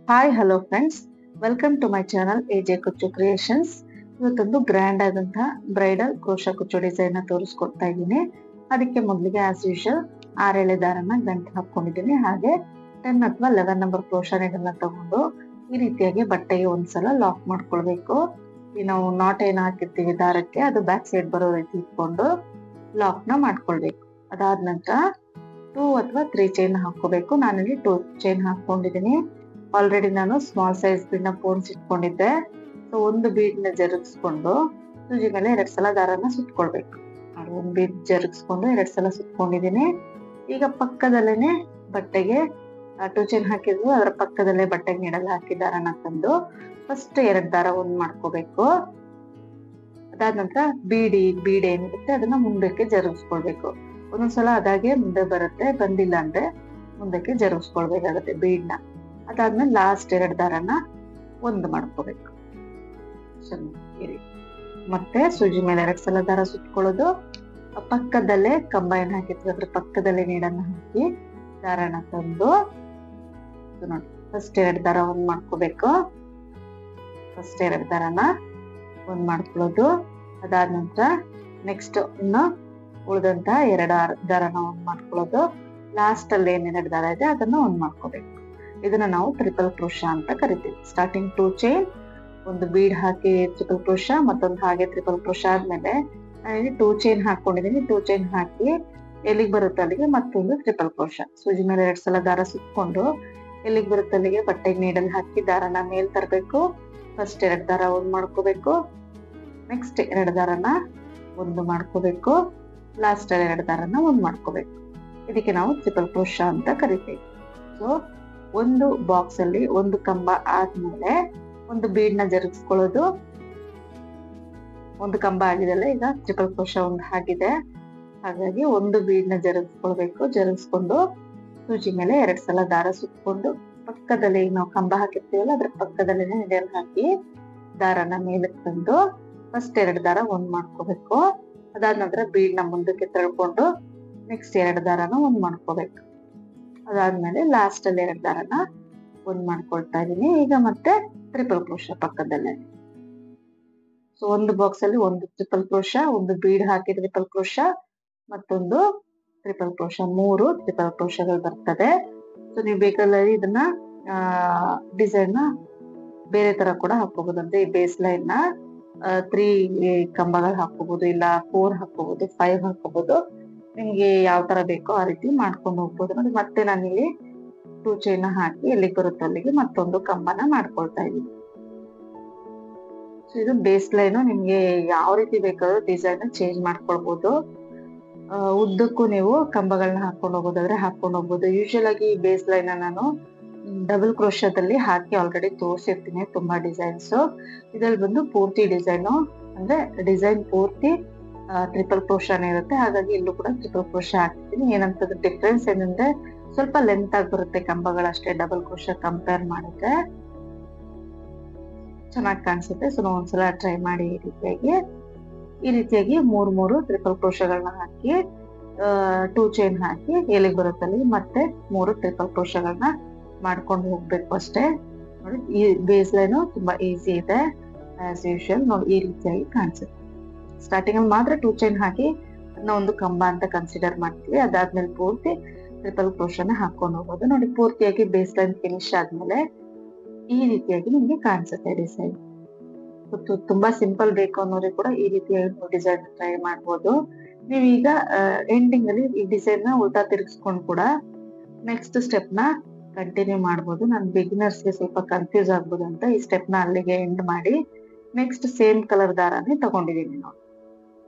Hi hello friends, welcome to my channel AJ ಕುಚ್ಚು creations. ಇವತ್ತೊಂದು grand ಆದಂತಹ bridal crochet ಕುಚ್ಚು ಡಿಸೈನ್ ತೋರಿಸ್ಕೊಡ್ತಾ ಇದ್ದೀನಿ. ಅದಕ್ಕೆ ಮೊದಲಿಗೆ ಆಸ್ ಯೂಶಲ್ 6 ಎಳೆ ದಾರನ ಗಂಟು ಹಾಕೊಂಡಿದ್ದೀನಿ. ಹಾಗೆ 10 ಅಥವಾ 11 ನಂಬರ್ ಕ್ರೋಶಾ ನೀಡಲ್ನ ತಗೊಂಡು ಈ ರೀತಿಯಾಗಿ ಬಟ್ಟೆಗೆ ಒಂದ್ಸಲ ಲಾಕ್ ಮಾಡ್ಕೊಳ್ಬೇಕು. ಈ ನಾವು ನಾಟ್ ಏನ್ ಹಾಕಿರ್ತೀವಿ ದಾರಕ್ಕೆ, ಅದು ಬ್ಯಾಕ್ ಸೈಡ್ ಬರೋ ರೀತಿ ಇಟ್ಕೊಂಡು ಲಾಕ್ ನ ಮಾಡ್ಕೊಳ್ಬೇಕು. ಅದಾದ ನಂತರ 2 ಅಥವಾ 3 ಚೈನ್ ಹಾಕೋಬೇಕು. ನಾನಿಲ್ಲಿ 2 ಚೈನ್ ಹಾಕೊಂಡಿದ್ದೀನಿ. ಆಲ್ರೆಡಿ ನಾನು ಸ್ಮಾಲ್ ಸೈಜ್ ಬೀಡ್ ನ ಪೋನ್ಸ್ ಇಟ್ಕೊಂಡಿದ್ದೆ. ಸೊ ಒಂದು ಬೀಡ್ ನ ಜರುಗಿಸ್ಕೊಂಡು ಸೂಜಿ ಮೇಲೆ 2 ಸಲ ದಾರನ ಸುತ್ಕೊಳ್ಬೇಕು. ಒಂದು ಬೀಡ್ ಜರುಗಿಸ್ಕೊಂಡು 2 ಸಲ ಸುತ್ಕೊಂಡಿದ್ದೀನಿ. ಈಗ ಪಕ್ಕದಲ್ಲೇನೆ ಬಟ್ಟೆಗೆ 2 ಚೈನ್ ಹಾಕಿದ್ವು, ಅದರ ಪಕ್ಕದಲ್ಲೇ ಬಟ್ಟೆಗೆ ನೀಡಲ್ ಹಾಕಿ ದಾರನ ತಂದು ಫಸ್ಟ್ 2 ದಾರ ಒಂದ್ ಮಾಡ್ಕೋಬೇಕು. ಅದಾದ ನಂತರ ಬೀಡ್ ಏನಿರುತ್ತೆ ಅದನ್ನ ಮುಂದಕ್ಕೆ ಜರುಗಿಸ್ಕೊಳ್ಬೇಕು. ಒಂದೊಂದ್ಸಲ ಅದಾಗೆ ಮುಂದೆ ಬರುತ್ತೆ, ಬಂದಿಲ್ಲ ಅಂದ್ರೆ ಮುಂದಕ್ಕೆ ಜರುಗಿಸ್ಕೊಳ್ಬೇಕಾಗತ್ತೆ ಬೀಡ್ ನ. ಅದಾದ್ಮೇಲೆ ಲಾಸ್ಟ್ 2 ದಾರನ ಒಂದು ಮಾಡ್ಕೋಬೇಕು. ಮತ್ತೆ ಸೂಜಿ ಮೇಲೆ 2 ಸಲ ದಾರ ಸುತ್ಕೊಳ್ಳೋದು. ಪಕ್ಕದಲ್ಲೇ ಕಂಬೈನ್ ಹಾಕಿರ್ತೀವಿ, ಅದ್ರ ಪಕ್ಕದಲ್ಲೇ ನೀಡನ್ನ ಹಾಕಿ ದಾರನ ತಂದು ನೋಡಿ ಫಸ್ಟ್ 2 ದಾರ ಒಂದ್ ಮಾಡ್ಕೋಬೇಕು. ಫಸ್ಟ್ 2 ದಾರನ ಒಂದ್ ಮಾಡ್ಕೊಳ್ಳೋದು. ಅದಾದ ನಂತರ ನೆಕ್ಸ್ಟ್ ಇನ್ನು ಉಳಿದಂತ 2 ದಾರನ ಒಂದ್ ಮಾಡ್ಕೊಳ್ಳೋದು. ಲಾಸ್ಟ್ ಅಲ್ಲಿ ಏನ್ 2 ದಾರ ಇದೆ ಅದನ್ನ ಒಂದ್ ಮಾಡ್ಕೋಬೇಕು. ಇದನ್ನ ನಾವು ಟ್ರಿಪಲ್ ಕ್ರೋಶಾ ಅಂತ ಕರಿತೀವಿ. ಸ್ಟಾರ್ಟಿಂಗ್ 2 ಚೈನ್, ಒಂದು ಬೀಡ್ ಹಾಕಿ ಟ್ರಿಪಲ್ ಕ್ರೋಶಾ, ಮತ್ತೊಂದು ಹಾಗೆ ಟ್ರಿಪಲ್ ಕ್ರೋಶಾ ಆದ್ಮೇಲೆ ನಾನಿಲ್ಲಿ 2 ಚೈನ್ ಹಾಕೊಂಡಿದ್ದೀನಿ. 2 ಚೈನ್ ಹಾಕಿ ಎಲ್ಲಿಗೆ ಬರುತ್ತೆ ಅಲ್ಲಿಗೆ ಮತ್ತೊಂದು ಟ್ರಿಪಲ್ ಕ್ರೋಶಾ. ಸೂಜಿ ಮೇಲೆ 2 ಸಲ ದಾರ ಸುತ್ಕೊಂಡು ಎಲ್ಲಿಗೆ ಬರುತ್ತೆ ಅಲ್ಲಿಗೆ ಬಟ್ಟೆಗೆ ನೀಡಲ್ ಹಾಕಿ ದಾರನ ಮೇಲ್ ತರಬೇಕು. ಫಸ್ಟ್ 2 ದಾರ ಒಂದ್ ಮಾಡ್ಕೋಬೇಕು. ನೆಕ್ಸ್ಟ್ 2 ದಾರನ ಒಂದು ಮಾಡ್ಕೋಬೇಕು. ಲಾಸ್ಟ್ 2 ದಾರನ ಒಂದ್ ಮಾಡ್ಕೋಬೇಕು. ಇದಕ್ಕೆ ನಾವು ಟ್ರಿಪಲ್ ಕ್ರೋಶಾ ಅಂತ ಕರಿತೀವಿ. ಸೊ ಒಂದು ಬಾಕ್ಸ್ ಅಲ್ಲಿ ಒಂದು ಕಂಬ ಆದ್ಮೇಲೆ ಒಂದು ಬೀಡ್ ನ ಜರುಗಿಸ್ಕೊಳ್ಳೋದು. ಒಂದು ಕಂಬ ಆಗಿದೆಲ್ಲ, ಈಗ ಟ್ರಿಪಲ್ ಕ್ರೋಶಾ ಒಂದು ಆಗಿದೆ. ಹಾಗಾಗಿ ಒಂದು ಬೀಡ್ ನ ಜರುಗಿಸ್ಕೊಳ್ಬೇಕು. ಜರುಗಿಸ್ಕೊಂಡು ಸೂಜಿ ಮೇಲೆ 2 ಸಲ ದಾರ ಸುತ್ಕೊಂಡು ಪಕ್ಕದಲ್ಲಿ ನಾವು ಕಂಬ ಹಾಕಿರ್ತೀವಲ್ಲ ಅದ್ರ ಪಕ್ಕದಲ್ಲಿ ನೀಡಲ್ ಹಾಕಿ ದಾರನ ಮೇಲಕ್ಕೆ ತಂದು ಫಸ್ಟ್ 2 ದಾರ ಒಂದ್ ಮಾಡ್ಕೋಬೇಕು. ಅದಾದ ನಂತರ ಬೀಡ್ ನ ಮುಂದಕ್ಕೆ ತಳ್ಕೊಂಡು ನೆಕ್ಸ್ಟ್ 2 ದಾರನ ಒಂದ್ ಮಾಡ್ಕೋಬೇಕು. ಅದಾದ್ಮೇಲೆ ಲಾಸ್ಟ್ ಅಲ್ಲಿ 2 ದಾರನ ಒಂದ್ ಮಾಡ್ಕೊಳ್ತಾ ಇದೀನಿ. ಈಗ ಮತ್ತೆ ಟ್ರಿಪಲ್ ಕ್ರೋಶಾ ಪಕ್ಕದಲ್ಲೇ. ಸೊ ಒಂದು ಬಾಕ್ಸ್ ಅಲ್ಲಿ ಒಂದು ಟ್ರಿಪಲ್ ಕ್ರೋಶಾ, ಒಂದು ಬೀಡ್ ಹಾಕಿ ಟ್ರಿಪಲ್ ಕ್ರೋಶಾ, ಮತ್ತೊಂದು ಟ್ರಿಪಲ್ ಕ್ರೋಶಾ, 3 ಟ್ರಿಪಲ್ ಕ್ರೋಶಾಗಳು ಬರ್ತದೆ. ಸೊ ನೀವು ಬೇಕಾದ್ರೆ ಇದನ್ನ ಡಿಸೈನ್ ನ ಬೇರೆ ತರ ಕೂಡ ಹಾಕೋಬಹುದು. ಅಂದ್ರೆ ಈ ಬೇಸ್ ಲೈನ್ ನ 3 ಕಂಬಗಳು ಹಾಕೋಬಹುದು, ಇಲ್ಲ 4 ಹಾಕೋಬಹುದು, 5 ಹಾಕೋಬಹುದು. ನಿಮ್ಗೆ ಯಾವ ತರ ಬೇಕೋ ಆ ರೀತಿ ಮಾಡ್ಕೊಂಡು ಹೋಗ್ಬೋದು. ನೋಡಿ ಮತ್ತೆ ನಾನಿಲ್ಲಿ 2 ಚೈನ್ ಹಾಕಿ ಎಲ್ಲಿಗೆ ಬರುತ್ತೋ ಅಲ್ಲಿಗೆ ಮತ್ತೊಂದು ಕಂಬನ ಮಾಡ್ಕೊಳ್ತಾ ಇದ್ದೀನಿ. ಸೊ ಇದು ಬೇಸ್ ಲೈನ್. ನಿಮ್ಗೆ ಯಾವ ರೀತಿ ಬೇಕಾದ್ರೂ ಡಿಸೈನ್ ಚೇಂಜ್ ಮಾಡ್ಕೊಳ್ಬಹುದು. ಉದ್ದಕ್ಕೂ ನೀವು ಕಂಬಗಳನ್ನ ಹಾಕೊಂಡು ಹೋಗೋದಾದ್ರೆ ಹಾಕೊಂಡು ಹೋಗ್ಬೋದು. ಯೂಶುವಲ್ ಆಗಿ ಈ ಬೇಸ್ ಲೈನ್ ನಾನು ಡಬಲ್ ಕ್ರೋಶಾದಲ್ಲಿ ಹಾಕಿ ಆಲ್ರೆಡಿ ತೋರಿಸಿರ್ತೀನಿ ತುಂಬಾ ಡಿಸೈನ್ಸ್. ಇದ್ರಲ್ಲಿ ಬಂದು ಪೂರ್ತಿ ಡಿಸೈನು, ಅಂದ್ರೆ ಡಿಸೈನ್ ಪೂರ್ತಿ ಟ್ರಿಪಲ್ ಕ್ರೋಶಾನೇ ಇರುತ್ತೆ. ಹಾಗಾಗಿ ಇಲ್ಲೂ ಕೂಡ ಟ್ರಿಪಲ್ ಕ್ರೋಶಾ ಹಾಕ್ತೀನಿ. ಏನಂತಂದ್ರೆ ಡಿಫ್ರೆನ್ಸ್ ಏನಂದ್ರೆ ಸ್ವಲ್ಪ ಲೆಂತ್ ಆಗಿ ಬರುತ್ತೆ ಕಂಬಗಳಷ್ಟೇ ಡಬಲ್ ಕ್ರೋಶಾ ಕಂಪೇರ್ ಮಾಡಿದ್ರೆ. ಚೆನ್ನಾಗಿ ಕಾಣಿಸುತ್ತೆ. ಸೊ ನಾವು ಒಂದ್ಸಲ ಟ್ರೈ ಮಾಡಿ ಈ ರೀತಿಯಾಗಿ 3 ಟ್ರಿಪಲ್ ಕ್ರೋಶಾಗಳನ್ನ ಹಾಕಿ 2 ಚೈನ್ ಹಾಕಿ ಎಲ್ಲಿಗೆ ಬರುತ್ತೆ ಅಲ್ಲಿ ಮತ್ತೆ 3 ಟ್ರಿಪಲ್ ಕ್ರೋಶಾಗಳನ್ನ ಮಾಡ್ಕೊಂಡು ಹೋಗ್ಬೇಕು ಅಷ್ಟೇ. ನೋಡಿ ಈ ಬೇಸ್ ಲೈನ್ ತುಂಬಾ ಈಸಿ ಇದೆ. ಆಸ್ ಯೂಶುವಲ್ ನೋಡಿ ಈ ರೀತಿಯಾಗಿ ಕಾಣಿಸುತ್ತೆ. ಸ್ಟಾರ್ಟಿಂಗ್ ಅಲ್ಲಿ ಮಾತ್ರ 2 ಚೈನ್ ಹಾಕಿ ನಾವು ಒಂದು ಕಂಬ ಅಂತ ಕನ್ಸಿಡರ್ ಮಾಡ್ತೀವಿ. ಅದಾದ್ಮೇಲೆ ಪೂರ್ತಿ ಟ್ರಿಪಲ್ ಕ್ರೋಶಾನ ಹಾಕೊಂಡು ಹೋಗೋದು. ನೋಡಿ ಪೂರ್ತಿಯಾಗಿ ಬೇಸ್ ಲೈನ್ ಫಿನಿಶ್ ಆದ್ಮೇಲೆ ಈ ರೀತಿಯಾಗಿ ನಿಮ್ಗೆ ಕಾಣಿಸುತ್ತೆ ಡಿಸೈನ್. ತುಂಬಾ ಸಿಂಪಲ್ ಬೇಕು ಅನ್ನೋರಿಗೆ ಕೂಡ ಈ ರೀತಿಯಾಗಿ ಡಿಸೈನ್ ಟ್ರೈ ಮಾಡ್ಬೋದು. ನೀವೀಗ ಎಂಡಿಂಗ್ ಅಲ್ಲಿ ಈ ಡಿಸೈನ್ ನ ಉಲ್ಟಾ ತಿರುಗಿಸ್ಕೊಂಡು ಕೂಡ ನೆಕ್ಸ್ಟ್ ಸ್ಟೆಪ್ ನ ಕಂಟಿನ್ಯೂ ಮಾಡ್ಬೋದು. ನಾನು ಬಿಗಿನರ್ಸ್ ಗೆ ಸ್ವಲ್ಪ ಕನ್ಫ್ಯೂಸ್ ಆಗ್ಬೋದು ಅಂತ ಈ ಸ್ಟೆಪ್ ನ ಅಲ್ಲಿಗೆ ಎಂಡ್ ಮಾಡಿ ನೆಕ್ಸ್ಟ್ ಸೇಮ್ ಕಲರ್ ದಾರನೇ ತಗೊಂಡಿದೀನಿ. ನಾವು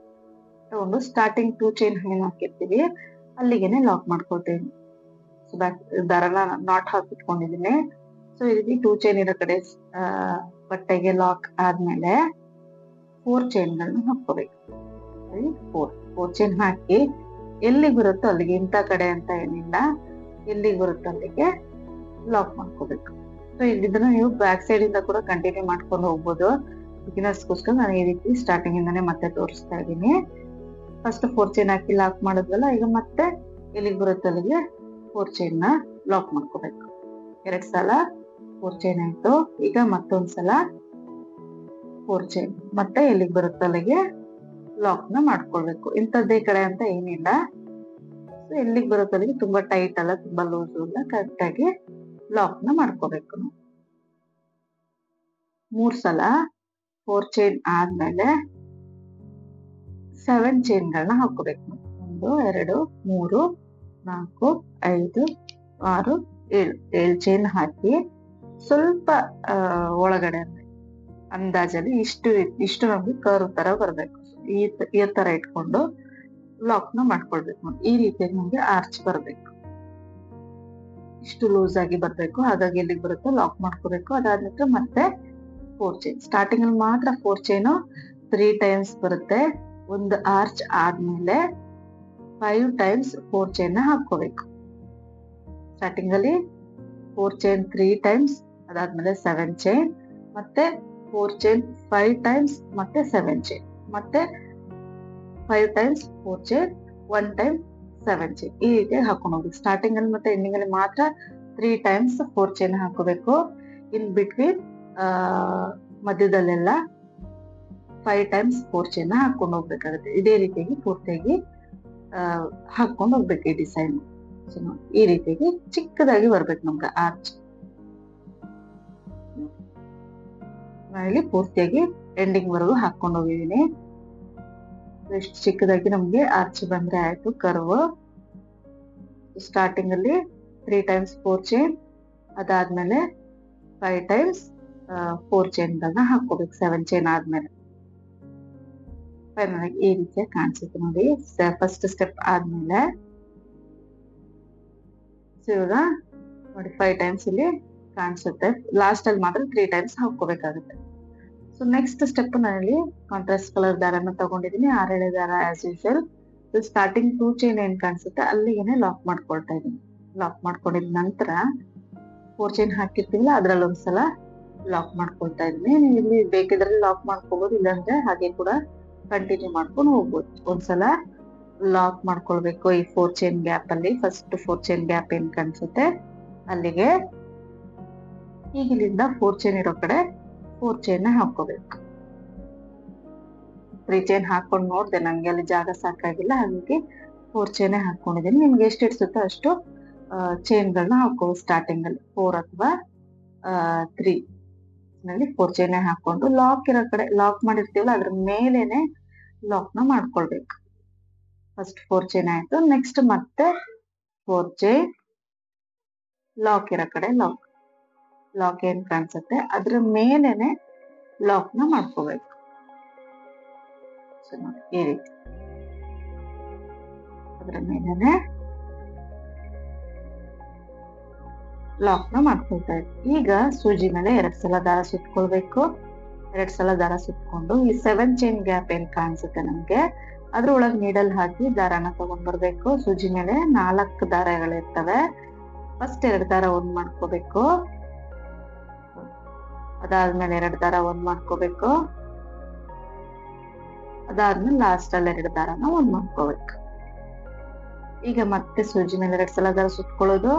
ತಗೊಂಡು ಸ್ಟಾರ್ಟಿಂಗ್ 2 ಚೈನ್ ಏನ್ ಹಾಕಿರ್ತೀವಿ ಅಲ್ಲಿಗೆನೆ ಲಾಕ್ ಮಾಡ್ಕೊಳ್ತೀನಿ. ಸೊ ದಾರನ ನಾಟ್ ಹಾಕಿಟ್ಕೊಂಡಿದೀನಿ. ಸೊ ಈ ರೀತಿ 2 ಚೈನ್ ಇರೋ ಕಡೆ ಬಟ್ಟೆಗೆ ಲಾಕ್ ಆದ್ಮೇಲೆ 4 ಚೈನ್ಗಳನ್ನ ಹಾಕೋಬೇಕು. 4 ಚೈನ್ ಹಾಕಿ ಎಲ್ಲಿಗೆ ಬರುತ್ತೋ ಅಲ್ಲಿಗೆ, ಇಂಥ ಕಡೆ ಅಂತ ಏನಿಲ್ಲ, ಎಲ್ಲಿಗೆ ಬರುತ್ತೋ ಅಲ್ಲಿಗೆ ಲಾಕ್ ಮಾಡ್ಕೋಬೇಕು. ಸೊ ಇದನ್ನ ನೀವು ಬ್ಯಾಕ್ ಸೈಡ್ ಇಂದ ಕೂಡ ಕಂಟಿನ್ಯೂ ಮಾಡ್ಕೊಂಡು ಹೋಗ್ಬೋದು. ಬಿಗಿನರ್ಸ್ಗೋಸ್ಕರ ನಾನು ಈ ರೀತಿ ಸ್ಟಾರ್ಟಿಂಗ್ ಇಂದಾನೆ ಮತ್ತೆ ತೋರಿಸ್ತಾ ಇದ್ದೀನಿ. ಫಸ್ಟ್ 4 ಚೈನ್ ಹಾಕಿ ಲಾಕ್ ಮಾಡಿದ್ವಲ್ಲ, ಈಗ ಮತ್ತೆ ಎಲ್ಲಿಗೆ ಬರುತ್ತೆ ಅಲ್ಲಿಗೆ 4 ಚೈನ್ ನ ಲಾಕ್ ಮಾಡ್ಕೋಬೇಕು. 2 ಸಲ 4 ಚೈನ್ ಆಯ್ತು. ಈಗ ಮತ್ತೊಂದ್ಸಲ 4 ಚೈನ್ ಮತ್ತೆ ಎಲ್ಲಿಗೆ ಬರುತ್ತೆ ಅಲ್ಲಿಗೆ ಲಾಕ್ ನ ಮಾಡ್ಕೊಳ್ಬೇಕು. ಇಂಥದ್ದೇ ಕಡೆ ಅಂತ ಏನಿಲ್ಲ, ಎಲ್ಲಿಗೆ ಬರುತ್ತೆ ಅಲ್ಲಿಗೆ ತುಂಬಾ ಟೈಟ್ ಅಲ್ಲ ತುಂಬಾ ಲೂಸ್ ಅಲ್ಲ, ಕರೆಕ್ಟ್ ಆಗಿ ಲಾಕ್ ನ ಮಾಡ್ಕೋಬೇಕು. 3 ಸಲ 4 ಚೈನ್ ಆದ್ಮೇಲೆ 7 ಚೈನ್ ಗಳನ್ನ ಹಾಕೋಬೇಕು. 1 2 3 4 5 6 7 ಚೈನ್ ಹಾಕಿ ಸ್ವಲ್ಪ ಒಳಗಡೆ ಅಂದಾಜಲ್ಲಿ ಇಷ್ಟು ನಮ್ಗೆ ಕರ್ವ್ ತರ ಬರ್ಬೇಕು. ಈ ತರ ಇಟ್ಕೊಂಡು ಲಾಕ್ ನ ಮಾಡ್ಕೊಳ್ಬೇಕು. ಈ ರೀತಿಯಾಗಿ ನಮ್ಗೆ ಆರ್ಚ್ ಬರ್ಬೇಕು. ಇಷ್ಟು ಲೂಸ್ ಆಗಿ ಬರ್ಬೇಕು. ಹಾಗಾಗಿ ಎಲ್ಲಿಗೆ ಬರುತ್ತೆ ಲಾಕ್ ಮಾಡ್ಕೋಬೇಕು. ಅದಾದ್ಮೇಲೆ ಮತ್ತೆ 4 ಚೈನ್ ಸ್ಟಾರ್ಟಿಂಗ್ ಅಲ್ಲಿ ಮಾತ್ರ 4 ಚೈನ್ 3 ಟೈಮ್ಸ್ ಬರುತ್ತೆ. ಒಂದು ಆರ್ಚ್ ಆದ್ಮೇಲೆ 5 ಟೈಮ್ಸ್ 4 ಚೈನ್ ನ ಹಾಕೋಬೇಕು. ಸ್ಟಾರ್ಟಿಂಗ್ ಅಲ್ಲಿ 4 ಚೈನ್ 3 ಟೈಮ್ಸ್, ಅದಾದ್ಮೇಲೆ 7 ಚೈನ್, ಮತ್ತೆ 4 ಚೈನ್ 5 ಟೈಮ್ಸ್, ಮತ್ತೆ 7 ಚೈನ್, ಮತ್ತೆ 5 ಟೈಮ್ಸ್ 4 ಚೈನ್, 1 ಟೈಮ್ 7 ಚೈನ್. ಈ ರೀತಿ ಹಾಕೊಂಡು ಹೋಗ್ಬೇಕು. ಸ್ಟಾರ್ಟಿಂಗ್ ಅಲ್ಲಿ ಮತ್ತೆ ಎಂಡಿಂಗ್ ಅಲ್ಲಿ ಮಾತ್ರ 3 ಟೈಮ್ಸ್ 4 ಚೈನ್ ಹಾಕೋಬೇಕು. ಇನ್ ಬಿಟ್ವೀನ್ ಮಧ್ಯದಲ್ಲೆಲ್ಲ 5 ಟೈಮ್ಸ್ 4 ಚೈನ್ ಹಾಕೊಂಡು ಹೋಗ್ಬೇಕಾಗುತ್ತೆ. ಇದೇ ರೀತಿಯಾಗಿ ಪೂರ್ತಿಯಾಗಿ ಹಾಕೊಂಡು ಹೋಗ್ಬೇಕು ಈ ಡಿಸೈನ್. ಈ ರೀತಿಯಾಗಿ ಚಿಕ್ಕದಾಗಿ ಬರ್ಬೇಕು ನಮ್ಗೆ ಆರ್ಚ್. ನಾನಿಲ್ಲಿ ಪೂರ್ತಿಯಾಗಿ ಎಂಡಿಂಗ್ ವರೆಗೂ ಹಾಕೊಂಡು ಹೋಗಿದ್ದೀನಿ. ಎಷ್ಟು ಚಿಕ್ಕದಾಗಿ ನಮ್ಗೆ ಆರ್ಚ್ ಬಂದ್ರೆ ಆಯ್ತು ಕರ್ವ್. ಸ್ಟಾರ್ಟಿಂಗ್ ಅಲ್ಲಿ 3 ಟೈಮ್ಸ್ 4 ಚೈನ್, ಅದಾದ್ಮೇಲೆ 5 ಟೈಮ್ಸ್ 4 ಚೈನ್ ಗಳನ್ನ ಹಾಕೋಬೇಕು 7 ಚೈನ್ ಆದ್ಮೇಲೆ. ಫೈನಲ್ ಆಗಿ ಈ ರೀತಿಯಾಗಿ ಕಾಣಿಸುತ್ತೆ ನೋಡಿ. ಫಸ್ಟ್ ಸ್ಟೆಪ್ ಆದ್ಮೇಲೆ ಇವಾಗ ನೋಡಿ 5 ಟೈಮ್ಸ್ ಇಲ್ಲಿ ಕಾಣಿಸುತ್ತೆ. ಲಾಸ್ಟ್ ಅಲ್ಲಿ ಮಾತ್ರ 3 ಟೈಮ್ಸ್ ಹಾಕೋಬೇಕಾಗುತ್ತೆ. ಸೊ ನೆಕ್ಸ್ಟ್ ಸ್ಟೆಪ್ ನಾನಲ್ಲಿ ಕಾಂಟ್ರಾಸ್ಟ್ ಕಲರ್ ದಾರನ ತಗೊಂಡಿದ್ದೀನಿ. 6 ಎಳೆ ದಾರ ಆಸ್ ಯೂಶುವಲ್. ಸ್ಟಾರ್ಟಿಂಗ್ 2 ಚೈನ್ ಏನ್ ಕಾಣಿಸುತ್ತೆ ಅಲ್ಲಿಗೆನೆ ಲಾಕ್ ಮಾಡ್ಕೊಳ್ತಾ ಇದ್ದೀನಿ. ಲಾಕ್ ಮಾಡ್ಕೊಂಡಿದ ನಂತರ 4 ಚೈನ್ ಹಾಕಿರ್ತೀವಲ್ಲ ಅದ್ರಲ್ಲಿ ಒಂದ್ಸಲ ಲಾಕ್ ಮಾಡ್ಕೊಳ್ತಾ ಇದ್ದೀನಿ. ನೀವು ಇಲ್ಲಿ ಬೇಕಿದ್ರೆ ಲಾಕ್ ಮಾಡ್ಕೋಬಹುದು, ಇಲ್ಲಾಂದ್ರೆ ಹಾಗೆ ಕೂಡ ಕಂಟಿನ್ಯೂ ಮಾಡ್ಕೊಂಡು ಹೋಗ್ಬೋದು. ಒಂದ್ಸಲ ಲಾಕ್ ಮಾಡ್ಕೊಳ್ಬೇಕು ಈ 4 ಚೈನ್ ಗ್ಯಾಪ್ ಅಲ್ಲಿ. ಫಸ್ಟ್ 4 ಚೈನ್ ಗ್ಯಾಪ್ ಏನ್ ಕಾಣಿಸುತ್ತೆ ಅಲ್ಲಿಗೆ ಈಗ ಇಲ್ಲಿಂದ 4 ಚೈನ್ ಇರೋ ಕಡೆ 4 ಚೈನ್ ಹಾಕೋಬೇಕು. 3 ಚೈನ್ ಹಾಕೊಂಡು ನೋಡ್ದೆ ನಂಗೆ ಅಲ್ಲಿ ಜಾಗ ಸಾಕಾಗಿಲ್ಲ, ಹಾಗಾಗಿ 4 ಚೈನ್ ಹಾಕೊಂಡಿದ್ದೀನಿ. ನಿಮ್ಗೆ ಎಷ್ಟು ಇಡ್ಸುತ್ತೋ ಅಷ್ಟು ಚೈನ್ ಗಳನ್ನ ಹಾಕೋ. ಸ್ಟಾರ್ಟಿಂಗ್ ಅಲ್ಲಿ 4 ಅಥವಾ 3 ನಲ್ಲಿ 4 ಚೈನ್ ಹಾಕೊಂಡು ಲಾಕ್ ಇರೋ ಕಡೆ ಲಾಕ್ ಮಾಡಿರ್ತೀವಲ್ಲ ಅದ್ರ ಮೇಲೇನೆ ಲಾಕ್ ನ ಮಾಡ್ಕೊಳ್ಬೇಕು. ಫಸ್ಟ್ 4 ಚೈನ್ ಆಯ್ತು. ನೆಕ್ಸ್ಟ್ ಮತ್ತೆ 4 ಚೈನ್, ಲಾಕ್ ಇರೋ ಕಡೆ ಲಾಕ್ ಏನ್ ಕಾಣಿಸುತ್ತೆ ಅದ್ರ ಮೇಲೇನೆ ಲಾಕ್ ನ ಮಾಡ್ಕೋಬೇಕು. ಈ ರೀತಿ ಅದ್ರ ಮೇಲೇನೆ ಲಾಕ್ ನ ಮಾಡ್ಕೊಳ್ತಾ ಇದ್ವಿ. ಈಗ ಸೂಜಿ ಮೇಲೆ 2 ಸಲ ದಾರ ಸುತ್ಕೊಳ್ಬೇಕು. 2 ಸಲ ದಾರ ಸುತ್ಕೊಂಡು ಈ 7 ಚೈನ್ ಗ್ಯಾಪ್ ಏನ್ ಕಾಣಿಸುತ್ತೆ ನಮ್ಗೆ ಅದ್ರೊಳಗ್ ನೀಡಲ್ ಹಾಕಿ ದಾರಾನ ತಗೊಂಡ್ ಬರ್ಬೇಕು. ಸೂಜಿ ಮೇಲೆ 4 ದಾರಗಳಿರ್ತವೆ. ಫಸ್ಟ್ 2 ದಾರ ಒಂದ್ ಮಾಡ್ಕೋಬೇಕು, ಅದಾದ್ಮೇಲೆ 2 ದಾರ ಒಂದ್ ಮಾಡ್ಕೋಬೇಕು, ಅದಾದ್ಮೇಲೆ ಲಾಸ್ಟ್ ಅಲ್ಲಿ 2 ದಾರನ ಒಂದ್ ಮಾಡ್ಕೋಬೇಕು. ಈಗ ಮತ್ತೆ ಸೂಜಿ ಮೇಲೆ 2 ಸಲ ದಾರ ಸುತ್ಕೊಳ್ಳೋದು.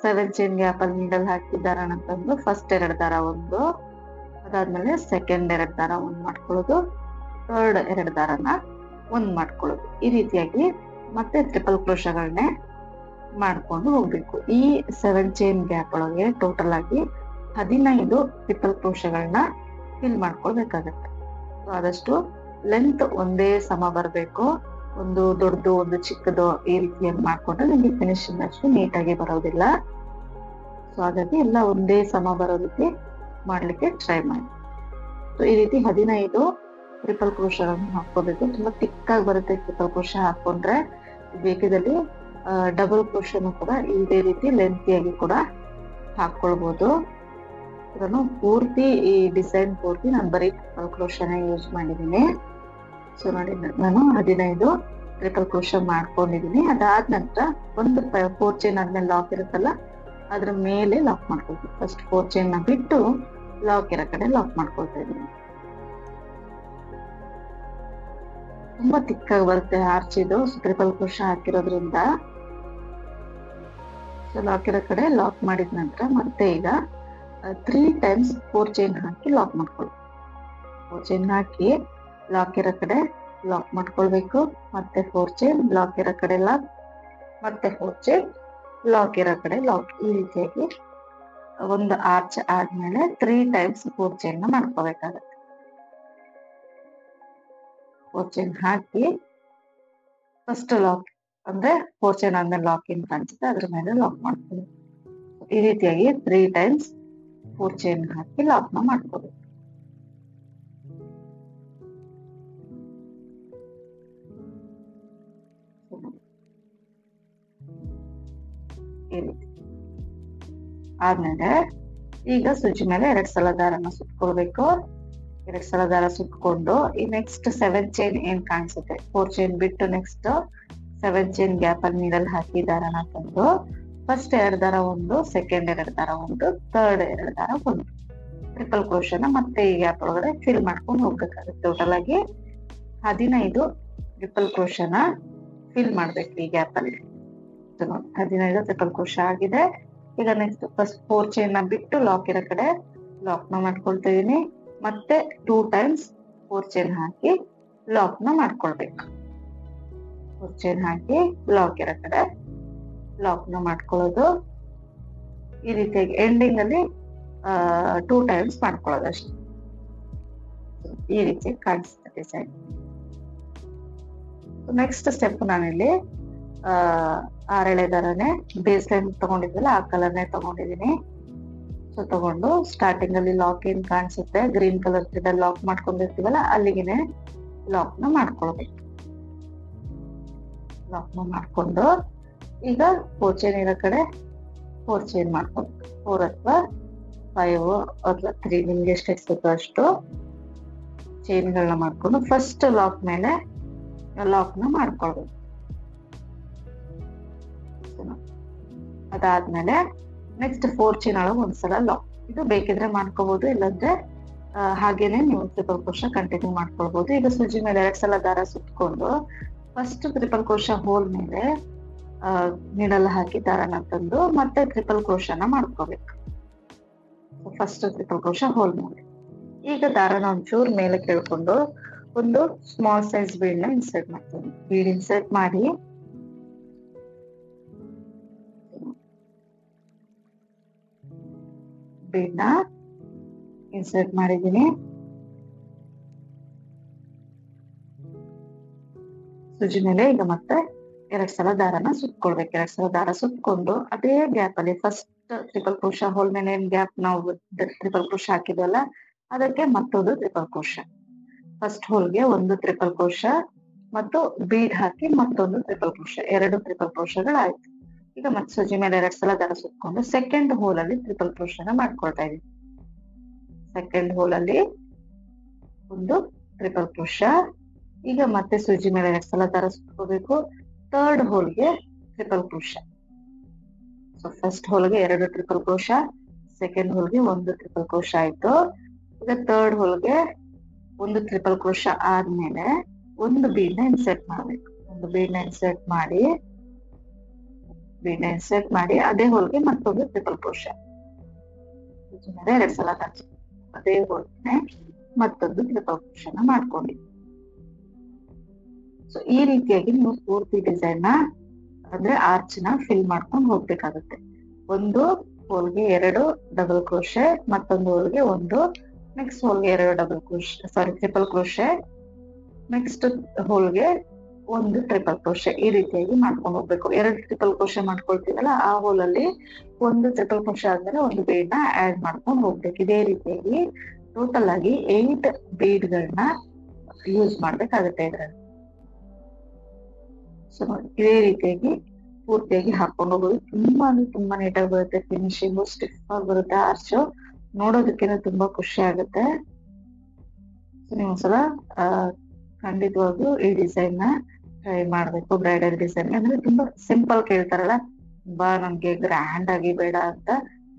7 ಚೈನ್ ಗ್ಯಾಪ್ ಅಲ್ಲಿ ನೀಡಲ್ ಹಾಕಿ ದಾರನ ತಂದು ಫಸ್ಟ್ 2 ದಾರ ಒಂದು, ಅದಾದ್ಮೇಲೆ ಸೆಕೆಂಡ್ 2 ದಾರ ಒಂದ್ ಮಾಡ್ಕೊಳ್ಳೋದು, ಥರ್ಡ್ 2 ದಾರನ ಒಂದ್ ಮಾಡ್ಕೊಳ್ಳೋದು. ಈ ರೀತಿಯಾಗಿ ಮತ್ತೆ ಟ್ರಿಪಲ್ ಕ್ರೋಶಗಳನ್ನೇ ಮಾಡ್ಕೊಂಡು ಹೋಗ್ಬೇಕು. ಈ 7 ಚೈನ್ ಗ್ಯಾಪ್ ಒಳಗೆ ಟೋಟಲ್ ಆಗಿ 15 ಟ್ರಿಪಲ್ ಕ್ರೋಶಗಳನ್ನ ಫಿಲ್ ಮಾಡ್ಕೊಳ್ಬೇಕಾಗತ್ತೆ. ಆದಷ್ಟು ಲೆಂತ್ ಒಂದೇ ಸಮ ಬರ್ಬೇಕು. ಒಂದು ದೊಡ್ಡದು ಒಂದು ಚಿಕ್ಕದು ಈ ರೀತಿಯಾಗಿ ಮಾಡ್ಕೊಂಡ್ರೆ ನಿಮ್ಗೆ ಫಿನಿಶಿಂಗ್ ಅಷ್ಟು ನೀಟಾಗಿ ಬರೋದಿಲ್ಲ. ಸೊ ಹಾಗಾಗಿ ಎಲ್ಲ ಒಂದೇ ಸಮ ಬರೋ ರೀತಿ ಮಾಡ್ಲಿಕ್ಕೆ ಟ್ರೈ ಮಾಡಿ. ಸೊ ಈ ರೀತಿ 15 ಟ್ರಿಪಲ್ ಕ್ರೋಶಗಳನ್ನ ಹಾಕೋಬೇಕು. ತುಂಬಾ ತಿಕ್ಕಾಗಿ ಬರುತ್ತೆ ಟ್ರಿಪಲ್ ಕ್ರೋಶ ಹಾಕೊಂಡ್ರೆ. ಬೇಕದಲ್ಲಿ ಡಬಲ್ ಕ್ರೋಶನು ಕೂಡ ಇದೇ ರೀತಿ ಲೆಂತಿಯಾಗಿ ಕೂಡ ಹಾಕೊಳ್ಬಹುದು. ಇದನ್ನು ಪೂರ್ತಿ ಈ ಡಿಸೈನ್ ಪೂರ್ತಿ ನಾನು ಬರೀ ಟ್ರಿಪಲ್ ಕ್ರೋಶನೇ ಯೂಸ್ ಮಾಡಿದ್ದೀನಿ. ಸೊ ನೋಡಿ ನಾನು 15 ಟ್ರಿಪಲ್ ಕ್ರೋಶ ಮಾಡ್ಕೊಂಡಿದೀನಿ. ಅದಾದ ನಂತರ ಒಂದು 4 ಚೈನ್ ಆದ್ಮೇಲೆ ಲಾಕ್ ಇರುತ್ತಲ್ಲ ಅದ್ರ ಮೇಲೆ ಲಾಕ್ ಮಾಡ್ಕೊಳ್ತೀನಿ. ಫಸ್ಟ್ 4 ಚೈನ್ ನ ಬಿಟ್ಟು ಲಾಕ್ ಇರೋ ಕಡೆ ಲಾಕ್ ಮಾಡ್ಕೊಳ್ತಾ ಇದ್ದೀನಿ. ತುಂಬಾ ತಿಕ್ಕಾಗಿ ಬರುತ್ತೆ ಆರ್ಚ್ ಇದು ಟ್ರಿಪಲ್ ಕ್ರೋಶ ಹಾಕಿರೋದ್ರಿಂದ. ಸೊ ಲಾಕ್ ಇರೋ ಕಡೆ ಲಾಕ್ ಮಾಡಿದ ನಂತರ ಮತ್ತೆ ಈಗ 3 ಟೈಮ್ಸ್ 4 ಚೈನ್ ಹಾಕಿ ಲಾಕ್ ಮಾಡ್ಕೊಳ್ಳಿ. 4 ಚೈನ್ ಹಾಕಿ ಲಾಕ್ ಇರೋ ಕಡೆ ಲಾಕ್ ಮಾಡ್ಕೊಳ್ಬೇಕು. ಮತ್ತೆ 4 ಚೈನ್ ಲಾಕ್ ಇರೋ ಕಡೆ ಲಾಕ್, ಮತ್ತೆ 4 ಚೈನ್ ಲಾಕ್ ಇರೋ ಕಡೆ ಲಾಕ್. ಈ ರೀತಿಯಾಗಿ ಒಂದು ಆರ್ಚ್ ಆದ್ಮೇಲೆ 3 ಟೈಮ್ಸ್ 4 ಚೈನ್ ಮಾಡ್ಕೋಬೇಕಾಗತ್ತೆ. 4 ಚೈನ್ ಹಾಕಿ ಫಸ್ಟ್ ಲಾಕ್ ಅಂದ್ರೆ 4 ಚೈನ್ ಆದ್ಮೇಲೆ ಲಾಕ್ ಏನ್ ಕಾಣಿಸುತ್ತೆ ಅದ್ರ ಮೇಲೆ ಲಾಕ್ ಮಾಡ್ಕೊಳ್ಳಿ. ಈ ರೀತಿಯಾಗಿ 3 ಟೈಮ್ಸ್ 4 ಚೈನ್ ಹಾಕಿ ಲಾಕ್ ಮಾಡ್ಕೋಬೇಕು. ಈ ರೀತಿ ಆದ್ಮೇಲೆ ಈಗ ಸೂಜಿ ಮೇಲೆ 2 ಸಲ ದಾರನ ಸುತ್ಕೊಳ್ಬೇಕು. 2 ಸಲ ದಾರ ಸುತ್ಕೊಂಡು ಈ ನೆಕ್ಸ್ಟ್ 7 ಚೈನ್ ಏನ್ ಕಾಣಿಸುತ್ತೆ 4 ಚೈನ್ ಬಿಟ್ಟು ನೆಕ್ಸ್ಟ್ 7 ಚೈನ್ ಗ್ಯಾಪ್ ಅಲ್ಲಿ ನೀಡಲ್ ಹಾಕಿ ದಾರನ ತಂದು ಫಸ್ಟ್ 2 ದಾರ ಒಂದು, ಸೆಕೆಂಡ್ 2 ದಾರ ಒಂದು, ಥರ್ಡ್ 2 ದಾರ ಒಂದು ಟ್ರಿಪಲ್ ಕ್ರೋಶನ ಮತ್ತೆ ಈ ಗ್ಯಾಪ್ ಒಳಗಡೆ ಫಿಲ್ ಮಾಡ್ಕೊಂಡು ಹೋಗ್ಬೇಕಾಗುತ್ತೆ. ಟೋಟಲ್ ಆಗಿ 15 ಟ್ರಿಪಲ್ ಕ್ರೋಶನ ಫಿಲ್ ಮಾಡ್ಬೇಕು ಈ ಗ್ಯಾಪ್ ಅಲ್ಲಿ. 15 ಟ್ರಿಪಲ್ ಕ್ರೋಶ ಆಗಿದೆ. ಈಗ ನೆಕ್ಸ್ಟ್ ಫಸ್ಟ್ 4 ಚೈನ್ ನ ಬಿಟ್ಟು ಲಾಕ್ ಇರೋ ಕಡೆ ಲಾಕ್ ನ ಮಾಡ್ಕೊಳ್ತಾ ಇದೀನಿ. ಮತ್ತೆ 2 ಟೈಮ್ಸ್ 4 ಚೈನ್ ಹಾಕಿ ಲಾಕ್ ನ ಮಾಡ್ಕೊಳ್ಬೇಕು. 4 ಚೈನ್ ಹಾಕಿ ಲಾಕ್ ಇರೋ ಕಡೆ ಲಾಕ್ ನ ಮಾಡ್ಕೊಳ್ಳೋದು. ಈ ರೀತಿಯಾಗಿ ಎಂಡಿಂಗ್ ಅಲ್ಲಿ 2 ಟೈಮ್ಸ್ ಮಾಡ್ಕೊಳ್ಳೋದು ಅಷ್ಟೇ. ಈ ರೀತಿ ಕಾಣಿಸುತ್ತೆ ಡಿಸೈನ್. ನೆಕ್ಸ್ಟ್ ಸ್ಟೆಪ್ ನಾನಿಲ್ಲಿ 6 ಎಳೆ ದಾರನೇ ಬೇಸ್ ಲೈನ್ ತಗೊಂಡಿದ್ವಲ್ಲ ಆ ಕಲರ್ನೇ ತಗೊಂಡಿದೀನಿ. ಸೊ ತಗೊಂಡು ಸ್ಟಾರ್ಟಿಂಗ್ ಅಲ್ಲಿ ಲಾಕ್ ಏನ್ ಕಾಣಿಸುತ್ತೆ ಗ್ರೀನ್ ಕಲರ್ ಥ್ರೆಡ್ ಲಾಕ್ ಮಾಡ್ಕೊಂಡಿರ್ತೀವಲ್ಲ ಅಲ್ಲಿಗೆನೆ ಲಾಕ್ ನ ಮಾಡ್ಕೊಳ್ಬೇಕು. ಲಾಕ್ ನ ಮಾಡ್ಕೊಂಡು ಈಗ 4 ಚೈನ್ ಇರೋ ಕಡೆ 4 ಚೈನ್ ಮಾಡ್ಕೊಬೇಕು. 4 ಅಥವಾ 5 ಅಥವಾ 3 ನಿಮ್ಗೆ ಎಷ್ಟು ಎಷ್ಟಿರುತ್ತೋ ಅಷ್ಟು ಚೈನ್ ಗಳನ್ನ ಮಾಡ್ಕೊಂಡು ಫಸ್ಟ್ ಲಾಕ್ ಮೇಲೆ ಲಾಕ್ ನ ಮಾಡ್ಕೊಳ್ಬೇಕು. ಅದಾದ್ಮೇಲೆ ನೆಕ್ಸ್ಟ್ 4 ಚೈನ್ ಒಳಗೆ ಒಂದ್ಸಲ ಲಾಕ್. ಇದು ಬೇಕಿದ್ರೆ ಮಾಡ್ಕೋಬಹುದು, ಇಲ್ಲಾಂದ್ರೆ ಹಾಗೇನೆ ನೀವು ಟ್ರಿಪಲ್ ಕ್ರೋಶ ಕಂಟಿನ್ಯೂ ಮಾಡ್ಕೊಳ್ಬಹುದು. ಈಗ ಸೂಜಿ ಮೇಲೆ 2 ಸಲ ದಾರ ಸುತ್ಕೊಂಡು ಫಸ್ಟ್ ಟ್ರಿಪಲ್ ಕ್ರೋಶ ಹೋಲ್ ಮೇಲೆ ನೀಡಲ್ ಹಾಕಿ ದಾರನ ತಂದು ಮತ್ತೆ ಟ್ರಿಪಲ್ ಕ್ರೋಶನ ಮಾಡ್ಕೋಬೇಕು. ಫಸ್ಟ್ ಟ್ರಿಪಲ್ ಕ್ರೋಶ ಹೋಲ್ ಮೇಲೆ ಈಗ ದಾರನ ಒಂಚೂರು ಮೇಲೆ ಕೇಳ್ಕೊಂಡು ಒಂದು ಸ್ಮಾಲ್ ಸೈಜ್ ಬೀಡ್ ನ ಇನ್ಸರ್ಟ್ ಮಾಡ್ತೀನಿ. ಬೀಡ್ ಇನ್ಸರ್ಟ್ ಮಾಡಿ ಬೀಡ್ ನ ಇನ್ಸರ್ಟ್ ಮಾಡಿದೀನಿ. ಸೂಜಿ ಮೇಲೆ ಈಗ ಮತ್ತೆ 2 ಸಲ ದಾರನ ಸುತ್ಕೊಳ್ಬೇಕು. 2 ಸಲ ದಾರ ಸುತ್ಕೊಂಡು ಅದೇ ಗ್ಯಾಪ್ ಅಲ್ಲಿ ಫಸ್ಟ್ ಟ್ರಿಪಲ್ ಕ್ರೋಶ ಹೋಲ್ ಮೇಲೆ ಏನ್ ಗ್ಯಾಪ್ ನಾವು ಟ್ರಿಪಲ್ ಕ್ರೋಶ ಹಾಕಿದ್ವಲ್ಲ ಅದಕ್ಕೆ ಮತ್ತೊಂದು ಟ್ರಿಪಲ್ ಕ್ರೋಶ. ಫಸ್ಟ್ ಹೋಲ್ಗೆ ಒಂದು ಟ್ರಿಪಲ್ ಕ್ರೋಶ ಮತ್ತು ಬೀಡ್ ಹಾಕಿ ಮತ್ತೊಂದು ಟ್ರಿಪಲ್ ಕ್ರೋಶ, 2 ಟ್ರಿಪಲ್ ಕ್ರೋಶಗಳಾಯ್ತು. ಈಗ ಮತ್ತೆ ಸೂಜಿ ಮೇಲೆ 2 ಸಲ ದಾರ ಸುತ್ಕೊಂಡು ಸೆಕೆಂಡ್ ಹೋಲ್ ಅಲ್ಲಿ ಟ್ರಿಪಲ್ ಕ್ರೋಶನ ಮಾಡ್ಕೊಳ್ತಾ ಇದೀವಿ. ಸೆಕೆಂಡ್ ಹೋಲ್ ಅಲ್ಲಿ ಒಂದು ಟ್ರಿಪಲ್ ಕ್ರೋಶ. ಈಗ ಮತ್ತೆ ಸೂಜಿ ಮೇಲೆ 2 ಸಲ ದಾರ ಸುತ್ಕೋಬೇಕು. ಥರ್ಡ್ ಹೋಲ್ಗೆ ಟ್ರಿಪಲ್ ಕ್ರೋಶ. ಸೊ ಫಸ್ಟ್ ಹೋಲ್ಗೆ 2 ಟ್ರಿಪಲ್ ಕ್ರೋಶ, ಸೆಕೆಂಡ್ ಹೋಲ್ಗೆ ಒಂದು ಟ್ರಿಪಲ್ ಕ್ರೋಶ ಆಯ್ತು. ಈಗ ಥರ್ಡ್ ಹೋಲ್ಗೆ ಒಂದು ಟ್ರಿಪಲ್ ಕ್ರೋಶ ಆದ್ಮೇಲೆ ಒಂದು ಬೀಡ್ ನ ಇನ್ಸರ್ಟ್ ಮಾಡ್ಬೇಕು. ಒಂದು ಬೀಡ್ ನ ಇನ್ಸರ್ಟ್ ಮಾಡಿ ಅದೇ ಹೋಲ್ಗೆ ಮತ್ತೊಂದು ಟ್ರಿಪಲ್ ಕ್ರೋಶ. 2 ಸಲ ಅದೇ ಹೋಲ್ಗೆ ಮತ್ತೊಂದು ಟ್ರಿಪಲ್ ಕ್ರೋಶನ ಮಾಡ್ಕೊಂಡಿ. ಸೊ ಈ ರೀತಿಯಾಗಿ ನೀವು ಪೂರ್ತಿ ಡಿಸೈನ್ ನ ಅಂದ್ರೆ ಆರ್ಚ್ ನ ಫಿಲ್ ಮಾಡ್ಕೊಂಡು ಹೋಗ್ಬೇಕಾಗುತ್ತೆ. ಒಂದು ಹೋಲ್ಗೆ 2 ಡಬಲ್ ಕ್ರೋಶೆ, ಮತ್ತೊಂದು ಹೋಲ್ಗೆ ಒಂದು, ನೆಕ್ಸ್ಟ್ ಹೋಲ್ಗೆ 2 double crochet triple crochet, next ಹೋಲ್ಗೆ ಒಂದು ಟ್ರಿಪಲ್ ಕ್ರೋಶೆ. ಈ ರೀತಿಯಾಗಿ ಮಾಡ್ಕೊಂಡು ಹೋಗ್ಬೇಕು. 2 ಟ್ರಿಪಲ್ ಕ್ರೋಶೆ ಮಾಡ್ಕೊಳ್ತೀವಲ್ಲ ಆ ಹೋಲ್ ಅಲ್ಲಿ ಒಂದು ಟ್ರಿಪಲ್ ಕ್ರೋಶೆ ಆದ್ಮೇಲೆ ಒಂದು ಬೀಡ್ ನ ಆಡ್ ಮಾಡ್ಕೊಂಡು ಹೋಗ್ಬೇಕು. ಇದೇ ರೀತಿಯಾಗಿ ಟೋಟಲ್ ಆಗಿ 8 ಬೀಡ್ ಗಳನ್ನ ಯೂಸ್ ಮಾಡ್ಬೇಕಾಗುತ್ತೆ ಇದ್ರಲ್ಲಿ. ಸೊ ನೋಡಿ ಇದೇ ರೀತಿಯಾಗಿ ಪೂರ್ತಿಯಾಗಿ ಹಾಕೊಂಡು ಹೋಗೋದು ತುಂಬಾ ಅಂದ್ರೆ ತುಂಬಾ ನೀಟಾಗಿ ಬರುತ್ತೆ. ಫಿನಿಶಿಂಗು ಸ್ಟಿಫ್ ಆಗಿ ಬರುತ್ತೆ. ಆರ್ಚ್ ನೋಡೋದಕ್ಕೇನೆ ತುಂಬಾ ಖುಷಿ ಆಗುತ್ತೆ. ನೀವು ಒಂದ್ಸಲ ಖಂಡಿತವಾಗ್ಲೂ ಈ ಡಿಸೈನ್ ನ ಟ್ರೈ ಮಾಡ್ಬೇಕು. ಬ್ರೈಡಲ್ ಡಿಸೈನ್ ಅಂದ್ರೆ ತುಂಬಾ ಸಿಂಪಲ್ ಕೇಳ್ತಾರಲ್ಲ, ತುಂಬಾ ನಮ್ಗೆ ಗ್ರ್ಯಾಂಡ್ ಆಗಿ ಬೇಡ ಅಂತ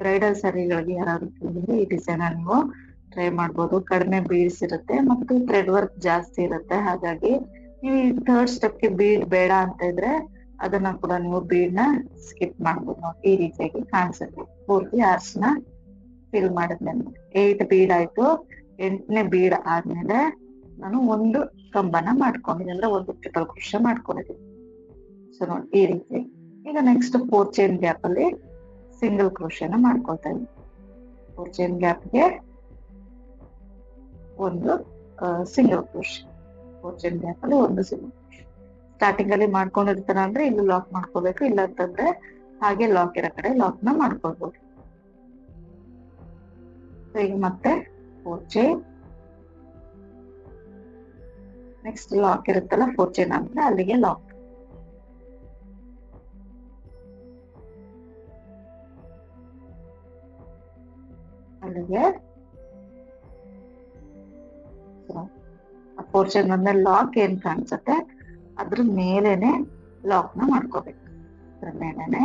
ಬ್ರೈಡಲ್ ಸ್ಯಾರಿಗಳಿಗೆ ಯಾರಾದ್ರೂ ಕೇಳಿದ್ರೆ ಈ ಡಿಸೈನ್ ನೀವು ಟ್ರೈ ಮಾಡ್ಬೋದು. ಕಡಿಮೆ ಬೀಡ್ಸ್ ಇರುತ್ತೆ ಮತ್ತು ಥ್ರೆಡ್ ವರ್ಕ್ ಜಾಸ್ತಿ ಇರುತ್ತೆ. ಹಾಗಾಗಿ ನೀವು ಈ ಥರ್ಡ್ ಸ್ಟೆಪ್ ಗೆ ಬೀಡ್ ಬೇಡ ಅಂತ ಇದ್ರೆ ಅದನ್ನ ಕೂಡ ನೀವು ಬೀಡ್ ನ ಸ್ಕಿಪ್ ಮಾಡ್ಬೋದು. ನೋಡಿ ಈ ರೀತಿಯಾಗಿ ಕಾಣಿಸುತ್ತೆ ಪೂರ್ತಿ ಆರ್ಚ್ ನ ಫಿಲ್ ಮಾಡಿದ್ಮೇಲೆ 8 ಬೀಡ್ ಆಯ್ತು. 8ನೇ ಬೀಡ್ ಆದ್ಮೇಲೆ ನಾನು ಒಂದು ಕಂಬನ ಮಾಡ್ಕೊಂಡಿದ್ದೀನಿ, ಅಂದ್ರೆ ಒಂದು ಟ್ರಿಪಲ್ ಕ್ರೋಶೆ ಮಾಡ್ಕೊಂಡಿದ್ದೀನಿ. ಸೊ ನೋಡಿ ಈ ರೀತಿ. ಈಗ ನೆಕ್ಸ್ಟ್ 4 ಚೈನ್ ಗ್ಯಾಪ್ ಅಲ್ಲಿ ಸಿಂಗಲ್ ಕ್ರೋಶೆನ ಮಾಡ್ಕೊಳ್ತಾ ಇದ್ದೀನಿ. 4 ಚೈನ್ ಗ್ಯಾಪ್ಗೆ ಒಂದು ಸಿಂಗಲ್ ಕ್ರೋಶೆ, 4 ಚೈನ್ ಗ್ಯಾಪ್ ಅಲ್ಲಿ ಒಂದು ಸಿಂಗಲ್ ಕ್ರೋಶೆ. ಸ್ಟಾರ್ಟಿಂಗ್ ಅಲ್ಲಿ ಮಾಡ್ಕೊಂಡಿರ್ತಾರ ಅಂದ್ರೆ ಇಲ್ಲಿ ಲಾಕ್ ಮಾಡ್ಕೋಬೇಕು, ಇಲ್ಲ ಅಂತಂದ್ರೆ ಹಾಗೆ ಲಾಕ್ ಇರೋ ಕಡೆ ಲಾಕ್ ನ ಮಾಡ್ಕೊಳ್ಬಹುದು. ಈಗ ಮತ್ತೆ 4 ಚೈನ್, ನೆಕ್ಸ್ಟ್ ಲಾಕ್ ಇರುತ್ತಲ್ಲ 4 ಚೈನ್ ಅಂದ್ರೆ ಅಲ್ಲಿಗೆ ಲಾಕ್, ಅಲ್ಲಿಗೆ 4 ಚೈನ್ ಬಂದ್ಮೇಲೆ ಲಾಕ್ ಏನ್ ಕಾಣಿಸುತ್ತೆ ಅದ್ರ ಮೇಲೆನೆ ಲಾಕ್ ನ ಮಾಡ್ಕೋಬೇಕು, ಅದ್ರ ಮೇಲೆನೆ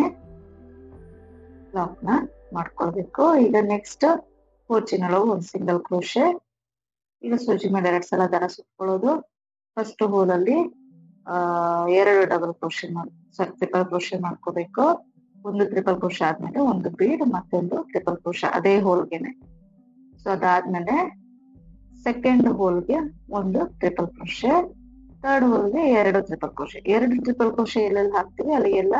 ಲಾಕ್ ನ ಮಾಡ್ಕೊಳ್ಬೇಕು. ಈಗ ನೆಕ್ಸ್ಟ್ 4 ಚೈನ್ ಒಳಗೆ ಒಂದು ಸಿಂಗಲ್ ಕ್ರೋಶೆ. ಈಗ ಸೂಜಿ ಮೇಲೆ 2 ಸಲ ದಾರ ಸುತ್ಕೊಳ್ಳೋದು. ಫಸ್ಟ್ ಹೋಲ್ ಅಲ್ಲಿ 2 ಡಬಲ್ ಕ್ರೋಶೆ ಟ್ರಿಪಲ್ ಕ್ರೋಶೆ ಮಾಡ್ಕೋಬೇಕು. ಒಂದು ಟ್ರಿಪಲ್ ಕ್ರೋಶೆ ಆದ್ಮೇಲೆ ಒಂದು ಬೀಡ್, ಮತ್ತೊಂದು ಟ್ರಿಪಲ್ ಕ್ರೋಶೆ ಅದೇ ಹೋಲ್ಗೆನೆ. ಸೊ ಅದಾದ್ಮೇಲೆ ಸೆಕೆಂಡ್ ಹೋಲ್ಗೆ ಒಂದು ಟ್ರಿಪಲ್ ಕ್ರೋಶೆ, ಥರ್ಡ್ ಹೋಲ್ಗೆ 2 ಟ್ರಿಪಲ್ ಕ್ರೋಶೆ. 2 ಟ್ರಿಪಲ್ ಕ್ರೋಶೆ ಎಲ್ಲೆಲ್ಲಿ ಹಾಕ್ತೀವಿ ಅಲ್ಲಿಗೆಲ್ಲ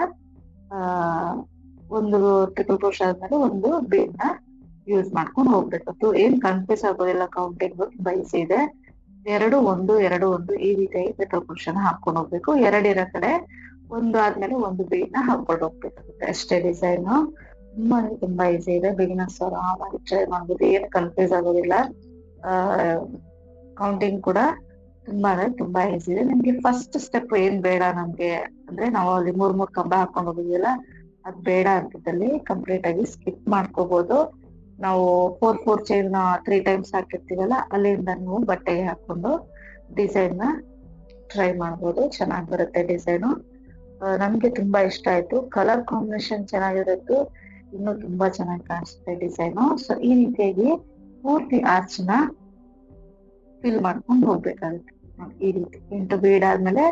ಒಂದು ಟ್ರಿಪಲ್ ಕ್ರೋಶೆ ಆದ್ಮೇಲೆ ಒಂದು ಬೀಡ್ ನ ಯೂಸ್ ಮಾಡ್ಕೊಂಡು ಹೋಗ್ಬೇಕು. ಏನ್ ಕನ್ಫ್ಯೂಸ್ ಆಗೋದಿಲ್ಲ, ಕೌಂಟಿಂಗ್ ತುಂಬಾ ಈಸಿ ಇದೆ. 2 1 2 1 ಈ ರೀತಿಯಾಗಿ ಟ್ರಿಪಲ್ ಕ್ರೋಶೆನ ಹಾಕೊಂಡು ಹೋಗ್ಬೇಕು. 2 ಇರೋ ಕಡೆ ಒಂದು ಆದ್ಮೇಲೆ ಒಂದು ಬೀಡ್ ನ ಹಾಕೊಂಡು ಹೋಗ್ಬೇಕಾಗುತ್ತೆ. ಅಷ್ಟೇ ಡಿಸೈನ್. ತುಂಬಾ ಈಸಿ ಇದೆ, ಬಿಗಿನರ್ಸ್ ಅವರು ಆರಾಮಾಗಿ ಟ್ರೈ ಮಾಡ್ಬೋದು, ಏನು ಕನ್ಫ್ಯೂಸ್ ಆಗೋದಿಲ್ಲ. ಕೌಂಟಿಂಗ್ ಕೂಡ ತುಂಬಾ ಈಸಿ ಇದೆ. ನಿಮ್ಗೆ ಫಸ್ಟ್ ಸ್ಟೆಪ್ ಏನ್ ಬೇಡ ನಮ್ಗೆ ಅಂದ್ರೆ ನಾವು ಅಲ್ಲಿ 3 ಕಂಬ ಹಾಕೊಂಡು ಹೋಗಿದ್ವಲ್ಲ ಅದ್ ಬೇಡ ಅಂತಿದ್ದಲ್ಲಿ ಕಂಪ್ಲೀಟ್ ಆಗಿ ಸ್ಕಿಪ್ ಮಾಡ್ಕೋಬಹುದು. ನಾವು 4 ಚೈನ್ 3 ಟೈಮ್ಸ್ ಹಾಕಿರ್ತೀವಲ್ಲ ಅಲ್ಲಿಂದ ನೀವು ಬಟ್ಟೆಗೆ ಹಾಕೊಂಡು ಡಿಸೈನ್ ನ ಟ್ರೈ ಮಾಡ್ಬೋದು, ಚೆನ್ನಾಗಿ ಬರುತ್ತೆ ಡಿಸೈನು. ನಮ್ಗೆ ತುಂಬಾ ಇಷ್ಟ ಆಯ್ತು, ಕಲರ್ ಕಾಂಬಿನೇಷನ್ ಚೆನ್ನಾಗಿರುತ್ತೆ, ಇನ್ನು ತುಂಬಾ ಚೆನ್ನಾಗಿ ಕಾಣಿಸುತ್ತೆ ಡಿಸೈನು. ಸೊ ಈ ರೀತಿಯಾಗಿ ಪೂರ್ತಿ ಆರ್ಚ್ ನ ಫಿಲ್ ಮಾಡ್ಕೊಂಡು ಹೋಗ್ಬೇಕಾಗುತ್ತೆ. ಈ ರೀತಿ 8 ಬೀಡ್ ಆದ್ಮೇಲೆ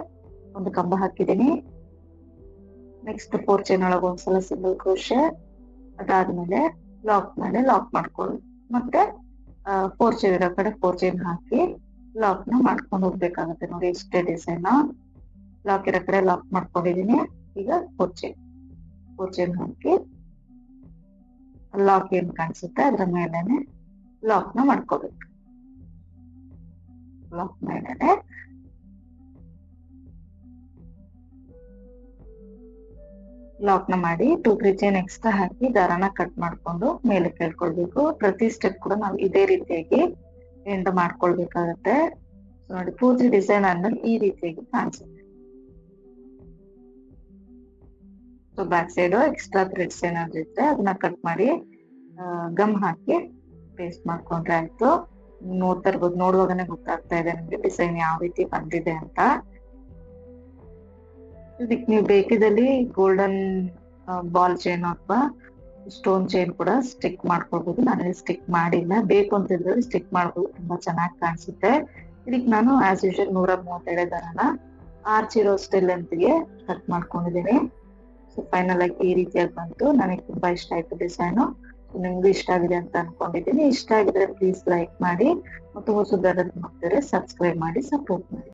ಒಂದು ಕಂಬ ಹಾಕಿದೀನಿ. ನೆಕ್ಸ್ಟ್ 4 ಚೈನ್ ಒಳಗೆ ಒಂದ್ಸಲ ಸಿಂಗಲ್ ಕ್ರೋಶೆ, ಅದಾದ್ಮೇಲೆ ಲಾಕ್ ಮೇಲೆ ಲಾಕ್ ಮಾಡ್ಕೊಳ್ಳಿ. ಮತ್ತೆ 4 ಚೈನ್ ಇರೋ ಕಡೆ 4 ಚೈನ್ ಹಾಕಿ ಲಾಕ್ ನ ಮಾಡ್ಕೊಂಡು ಹೋಗ್ಬೇಕಾಗುತ್ತೆ. ನೋಡಿ ಇಷ್ಟೇ ಡಿಸೈನ್. ಲಾಕ್ ಇರೋ ಕಡೆ ಲಾಕ್ ಮಾಡ್ಕೊಂಡಿದೀನಿ. ಈಗ 4 ಚೈನ್ ಹಾಕಿ ಲಾಕ್ ಏನ್ ಕಾಣಿಸುತ್ತೆ ಅದ್ರ ಮೇಲೆನೆ ಲಾಕ್ ನ ಮಾಡ್ಕೋಬೇಕು. ಲಾಕ್ ಮೇಲೆನೆ ಲಾಕ್ ನ ಮಾಡಿ 2-3 ಚೈನ್ ಎಕ್ಸ್ಟ್ರಾ ಹಾಕಿ ದಾರನ ಕಟ್ ಮಾಡ್ಕೊಂಡು ಮೇಲೆ ಕೇಳ್ಕೊಳ್ಬೇಕು. ಪ್ರತಿ ಸ್ಟೆಪ್ ಕೂಡ ನಾವು ಇದೇ ರೀತಿಯಾಗಿ ಎಂಡ್ ಮಾಡ್ಕೊಳ್ಬೇಕಾಗತ್ತೆ. ನೋಡಿ ಪೂರ್ತಿ ಡಿಸೈನ್ ಆದ್ಮೇಲೆ ಈ ರೀತಿಯಾಗಿ ಕಾಣಿಸುತ್ತೆ. So back side extra threads ಏನಾದ್ರು ಇದ್ರೆ ಅದನ್ನ ಕಟ್ ಮಾಡಿ ಗಮ್ ಹಾಕಿ ಪೇಸ್ಟ್ ಮಾಡ್ಕೊಂಡ್ರೆ ಆಯ್ತು. ನೋಡ್ತಾ ಇರ್ಬೋದು, ನೋಡುವಾಗನೇ ಗೊತ್ತಾಗ್ತಾ ಇದೆ ನಿಮ್ಗೆ ಡಿಸೈನ್ ಯಾವ ರೀತಿ ಬಂದಿದೆ ಅಂತ. ಇದಕ್ಕೆ ನೀವು ಬೇಕಿದಲ್ಲಿ ಗೋಲ್ಡನ್ ಬಾಲ್ ಚೈನ್ ಅಥವಾ ಸ್ಟೋನ್ ಚೈನ್ ಕೂಡ ಸ್ಟಿಕ್ ಮಾಡ್ಕೊಳ್ಬಹುದು. ನಾನು ಸ್ಟಿಕ್ ಮಾಡಿಲ್ಲ, ಬೇಕು ಅಂತಿದ್ರೆ ಸ್ಟಿಕ್ ಮಾಡ್ಬೋದು, ತುಂಬಾ ಚೆನ್ನಾಗಿ ಕಾಣಿಸುತ್ತೆ. ಇದಕ್ಕೆ ನಾನು ಆಸ್ ಯೂಶುವಲ್ 132 ದಾರನ ಆರ್ಚ್ ಇರೋ ಲೆಂತ್ಗೆ ಕಟ್ ಮಾಡ್ಕೊಂಡಿದ್ದೀನಿ. ಸೊ ಫೈನಲ್ ಆಗಿ ಈ ರೀತಿಯಾಗಿ ಬಂತು. ನನಗೆ ತುಂಬಾ ಇಷ್ಟ ಆಯ್ತು ಡಿಸೈನು. ನಿಮ್ಗೂ ಇಷ್ಟ ಆಗಿದೆ ಅಂತ ಅನ್ಕೊಂಡಿದ್ದೀನಿ. ಇಷ್ಟ ಆಗಿದ್ರೆ ಪ್ಲೀಸ್ ಲೈಕ್ ಮಾಡಿ, ಮತ್ತು ಹೊಸದಾದ್ರೆ ಸಬ್ಸ್ಕ್ರೈಬ್ ಮಾಡಿ ಸಪೋರ್ಟ್ ಮಾಡಿ.